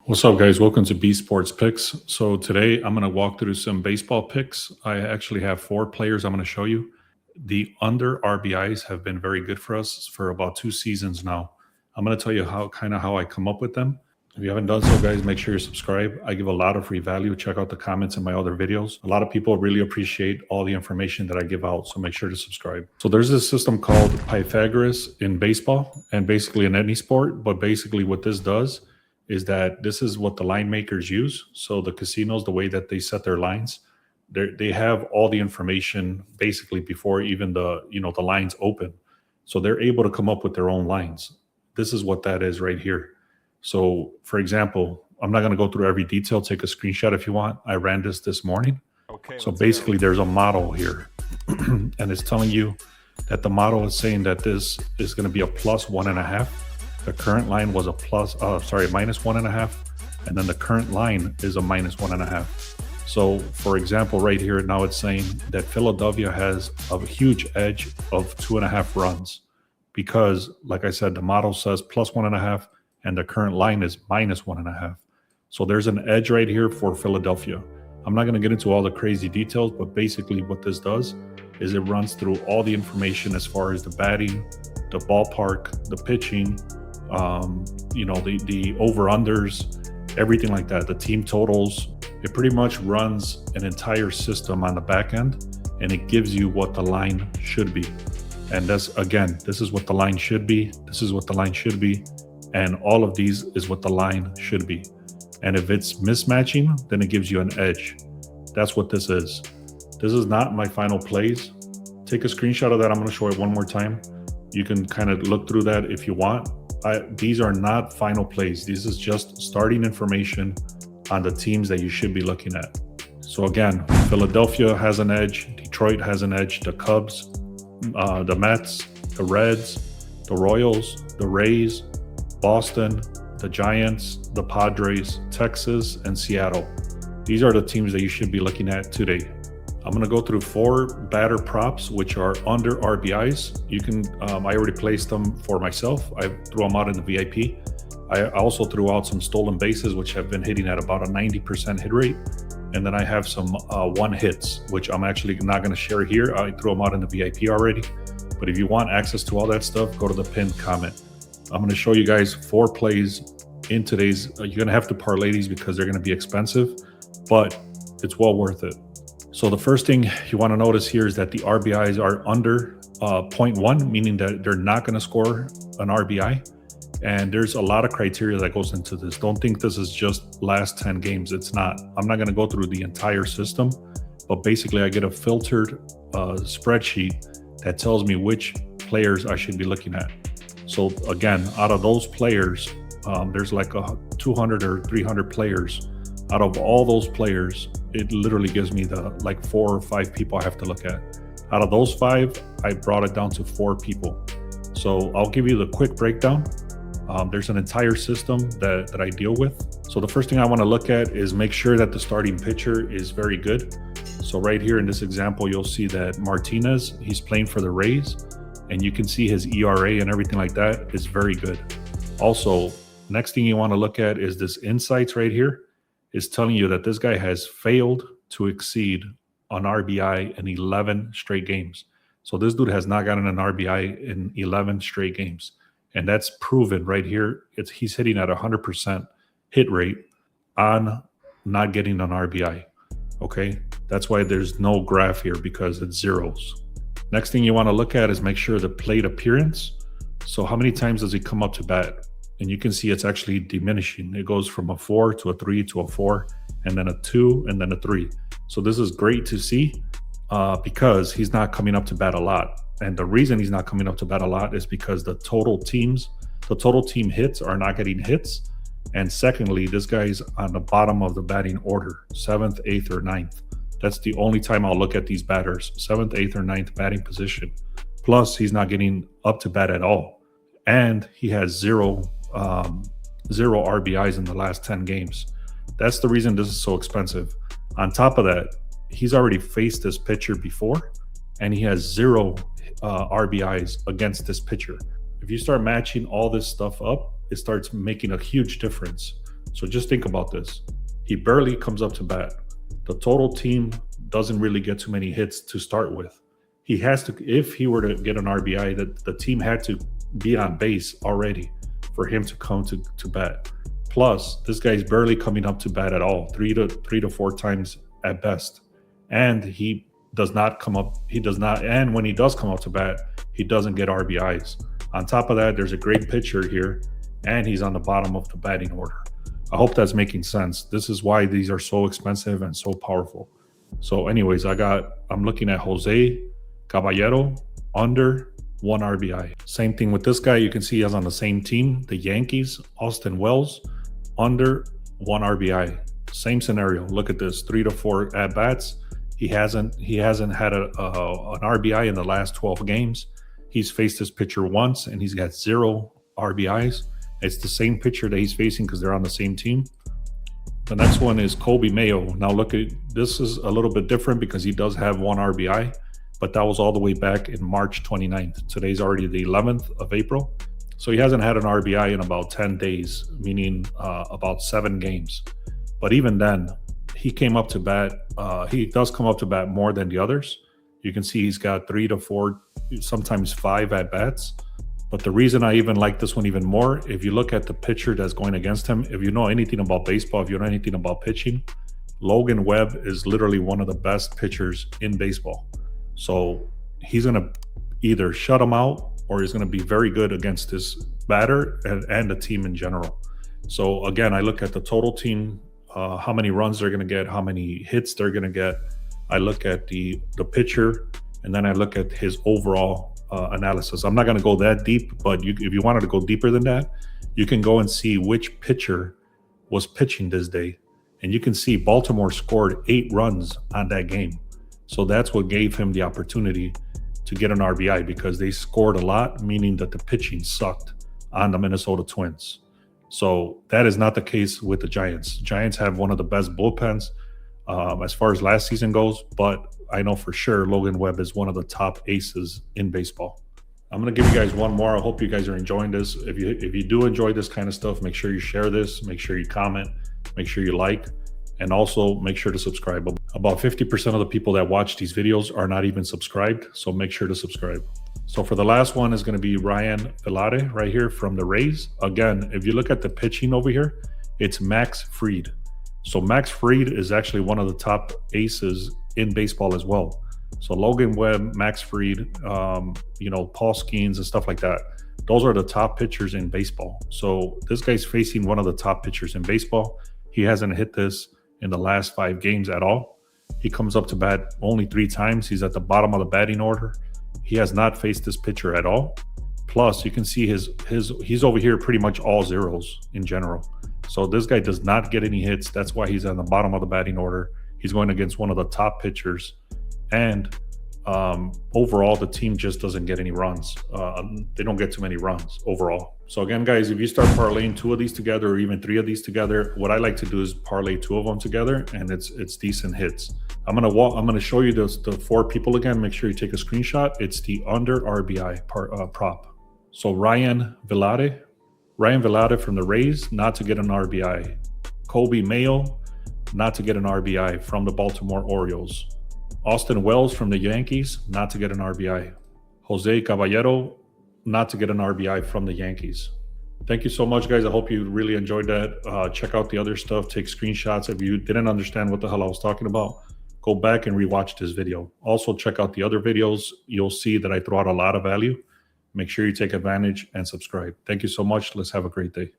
What's up, guys? Welcome to B Sports Picks. So today I'm going to walk through some baseball picks. I actually have 4 players I'm going to show you. The under RBIs have been very good for us for about 2 seasons now. I'm going to tell you how I come up with them. If you haven't done so, guys, make sure you subscribe. I give a lot of free value. Check out the comments in my other videos. A lot of people really appreciate all the information that I give out, so make sure to subscribe. So there's this system called Pythagoras in baseball and basically in any sport. But basically what this does is that this is what the line makers use. So the casinos, the way that they set their lines, they have all the information basically before even the lines open. So they're able to come up with their own lines. This is what that is right here. So for example, I'm not going to go through every detail. Take a screenshot if you want. I ran this morning. Okay. So basically there's a model here and it's telling you that the model is saying that this is going to be a +1.5. The current line was a -1.5, and then the current line is a -1.5. So for example, right here now it's saying that Philadelphia has a huge edge of 2.5 runs because, like I said, the model says +1.5 and the current line is -1.5. So there's an edge right here for Philadelphia. I'm not going to get into all the crazy details, but basically what this does is it runs through all the information as far as the batting, the ballpark, the pitching, the over-unders, everything like that, the team totals. It pretty much runs an entire system on the back end, and it gives you what the line should be. And this is what the line should be. This is what the line should be. And all of these is what the line should be. And if it's mismatching, then it gives you an edge. That's what this is. This is not my final plays. Take a screenshot of that. I'm going to show it one more time. You can kind of look through that if you want. These are not final plays. This is just starting information on the teams that you should be looking at. So again, Philadelphia has an edge. Detroit has an edge. The Cubs, the Mets, the Reds, the Royals, the Rays, Boston, the Giants, the Padres, Texas, and Seattle. These are the teams that you should be looking at today. I'm going to go through 4 batter props, which are under RBIs. You can, I already placed them for myself. I threw them out in the VIP. I also threw out some stolen bases, which have been hitting at about a 90% hit rate. And then I have some 1 hits, which I'm actually not going to share here. I threw them out in the VIP already. But if you want access to all that stuff, go to the pinned comment. I'm going to show you guys 4 plays in today's. You're going to have to parlay these because they're going to be expensive, but it's well worth it. So the first thing you want to notice here is that the RBIs are under 0.1, meaning that they're not going to score an RBI. And there's a lot of criteria that goes into this. Don't think this is just last 10 games. It's not. I'm not going to go through the entire system, but basically I get a filtered spreadsheet that tells me which players I should be looking at. So again, out of those players, there's like 200 or 300 players. Out of all those players, it literally gives me the 4 or 5 people I have to look at. Out of those 5, I brought it down to 4 people. So I'll give you the quick breakdown. There's an entire system that I deal with. So the first thing I want to look at is make sure that the starting pitcher is very good. So right here in this example, you'll see that Martinez, he's playing for the Rays, and you can see his ERA and everything like that is very good. Also, next thing you want to look at is this insights right here. Is telling you that this guy has failed to exceed an RBI in 11 straight games. So this dude has not gotten an RBI in 11 straight games. And that's proven right here. He's hitting at 100% hit rate on not getting an RBI. Okay, that's why there's no graph here because it's zeros. Next thing you want to look at is make sure the plate appearance. So how many times does he come up to bat? And you can see it's actually diminishing. It goes from a 4 to a 3 to a 4, and then a 2, and then a 3. So this is great to see because he's not coming up to bat a lot. And the reason he's not coming up to bat a lot is because the total team hits are not getting hits. And secondly, this guy's on the bottom of the batting order, 7th, 8th, or 9th. That's the only time I'll look at these batters, 7th, 8th, or 9th batting position. Plus, he's not getting up to bat at all. And he has zero RBIs in the last 10 games. That's the reason this is so expensive. On top of that, he's already faced this pitcher before, and he has 0 RBIs against this pitcher. If you start matching all this stuff up, it starts making a huge difference. So just think about this. He barely comes up to bat. The total team doesn't really get too many hits to start with. He has to, if he were to get an RBI, that the team had to be on base already for him to come to bat. Plus, this guy's barely coming up to bat at all, three to four times at best. And he does not come up, and when he does come up to bat, he doesn't get RBIs. On top of that, there's a great pitcher here, and he's on the bottom of the batting order. I hope that's making sense. This is why these are so expensive and so powerful. So anyways, I'm looking at Jose Caballero under 1 RBI. Same thing with this guy. You can see he has on the same team, the Yankees, Austin Wells, under 1 RBI. Same scenario. Look at this, 3 to 4 at bats. He hasn't had an RBI in the last 12 games. He's faced this pitcher once and he's got 0 RBIs. It's the same pitcher that he's facing because they're on the same team. The next one is Colby Mayo. Now look at this, is a little bit different because he does have 1 RBI, but that was all the way back in March 29th. Today's already the 11th of April. So he hasn't had an RBI in about 10 days, meaning about 7 games. But even then, he came up to bat. He does come up to bat more than the others. You can see he's got 3 to 4, sometimes 5 at bats. But the reason I even like this one even more, if you look at the pitcher that's going against him, if you know anything about baseball, if you know anything about pitching, Logan Webb is literally one of the best pitchers in baseball. So he's going to either shut him out or he's going to be very good against this batter and the team in general. So again, I look at the total team, how many runs they're going to get, how many hits they're going to get. I look at the pitcher, and then I look at his overall analysis. I'm not going to go that deep, but if you wanted to go deeper than that, you can go and see which pitcher was pitching this day. And you can see Baltimore scored 8 runs on that game. So that's what gave him the opportunity to get an RBI, because they scored a lot, meaning that the pitching sucked on the Minnesota Twins. So that is not the case with the Giants. Giants have one of the best bullpens as far as last season goes, but I know for sure Logan Webb is one of the top aces in baseball. I'm going to give you guys one more. I hope you guys are enjoying this. If you do enjoy this kind of stuff, make sure you share this, make sure you comment, make sure you like, and also make sure to subscribe. About 50% of the people that watch these videos are not even subscribed, so make sure to subscribe. So for the last one is going to be Ryan Vilade right here from the Rays. Again, if you look at the pitching over here, it's Max Fried. So Max Fried is actually one of the top aces in baseball as well. So Logan Webb, Max Fried, Paul Skeens and stuff like that. Those are the top pitchers in baseball. So this guy's facing one of the top pitchers in baseball. He hasn't hit this in the last 5 games at all. He comes up to bat only 3 times. He's at the bottom of the batting order. He has not faced this pitcher at all. Plus, you can see he's over here pretty much all zeros in general. So this guy does not get any hits. That's why he's on the bottom of the batting order. He's going against one of the top pitchers. And overall, the team just doesn't get any runs. They don't get too many runs overall. So again, guys, if you start parlaying 2 of these together or even 3 of these together, what I like to do is parlay 2 of them together, and it's decent hits. I'm gonna show you the 4 people again. Make sure you take a screenshot. It's the under RBI prop. So Ryan Vilade from the Rays, not to get an RBI. Colby Mayo, not to get an RBI from the Baltimore Orioles. Austin Wells from the Yankees, not to get an RBI. Jose Caballero, not to get an RBI from the Yankees. Thank you so much, guys. I hope you really enjoyed that. Check out the other stuff. Take screenshots. If you didn't understand what the hell I was talking about, go back and rewatch this video. Also, check out the other videos. You'll see that I throw out a lot of value. Make sure you take advantage and subscribe. Thank you so much. Let's have a great day.